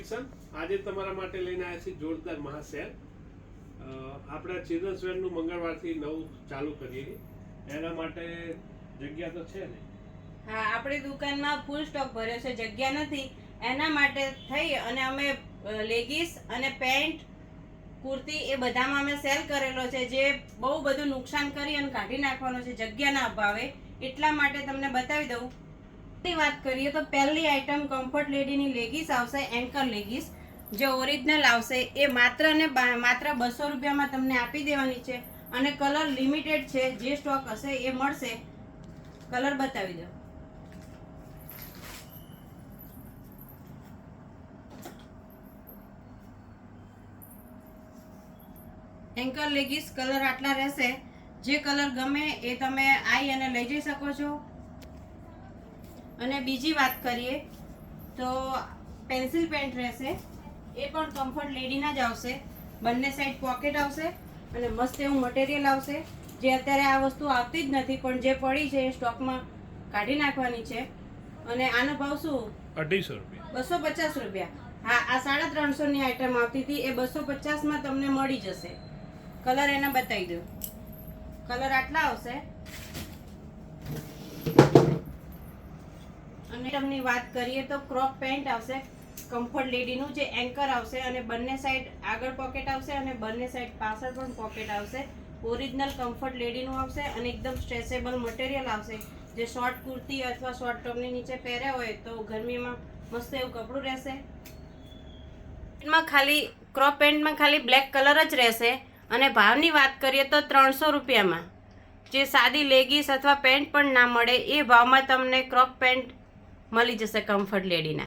Collection આજે તમારા માટે લઈને આવ્યા છીએ જોરદાર મહાસેલ. આપણે ચિલ્ડ્રન્સ વેરનું મંગળવારથી નવું ચાલુ કરીએ છીએ એના માટે જગ્યા તો છે ને? હા, આપણી દુકાનમાં ફૂલ સ્ટોક ભર્યો છે, જગ્યા નથી. એના માટે થઈ અને અમે લેગીસ અને પેન્ટ કુર્તી એ બધામાં અમે સેલ કરેલો છે, જે બહુ બધું નુકસાન કરી અને કાઢી નાખવાનો છે જગ્યાના અભાવે. એટલા માટે તમને બતાવી દઉં. વાત કરીએ તો પહેલી આઈટમ કમ્ફર્ટ લેડીની લેગીસ આવશે, એન્કર લેગીસ જે ઓરિજિનલ આવશે. એ માત્ર ને માત્ર 200 રૂપિયામાં તમને આપી દેવાની છે અને કલર લિમિટેડ છે. જે સ્ટોક હશે એ મળશે. કલર બતાવી દો. એન્કર લેગીસ કલર આટલા રહેશે. જે કલર ગમે એ તમે આવી અને લઈ જઈ શકો છો. અને બીજી વાત કરીએ તો પેન્સિલ પેન્ટ રહેશે. એ પણ કમ્ફર્ટ લેડીના જ આવશે. બંને સાઈડ પોકેટ આવશે અને મસ્ત એવું મટીરિયલ આવશે. જે અત્યારે આ વસ્તુ આવતી જ નથી, પણ જે પડી છે એ સ્ટોકમાં કાઢી નાખવાની છે. અને આનો ભાવ શું? 250 રૂપિયા. 250 રૂપિયા. હા, આ 350 ની આઈટમ આવતી હતી, એ 250 માં તમને મળી જશે. કલર એને બતાવી દો. કલર આટલા આવશે. અને તમને વાત કરીએ તો ક્રોપ પેન્ટ આવશે કમ્ફર્ટ લેડીનું, જે એન્કર આવશે અને બંને સાઈડ આગળ પોકેટ આવશે અને બંને સાઈડ પાછળ પણ પોકેટ આવશે. ઓરિજિનલ કમ્ફર્ટ લેડીનું આવશે અને એકદમ સ્ટ્રેચેબલ મટીરિયલ આવશે. જે શોર્ટ કુર્તી અથવા શોર્ટ ટોપની નીચે પહેર્યા હોય તો ગરમીમાં મસ્ત એવું કપડું રહેશે. ખાલી ક્રોપ પેન્ટમાં ખાલી બ્લેક કલર જ રહેશે. અને ભાવની વાત કરીએ તો 300 રૂપિયામાં જે સાદી લેગીસ અથવા પેન્ટ પણ ના મળે એ ભાવમાં તમને ક્રોપ પેન્ટ મળી જશે કમ્ફર્ટ લેડીના.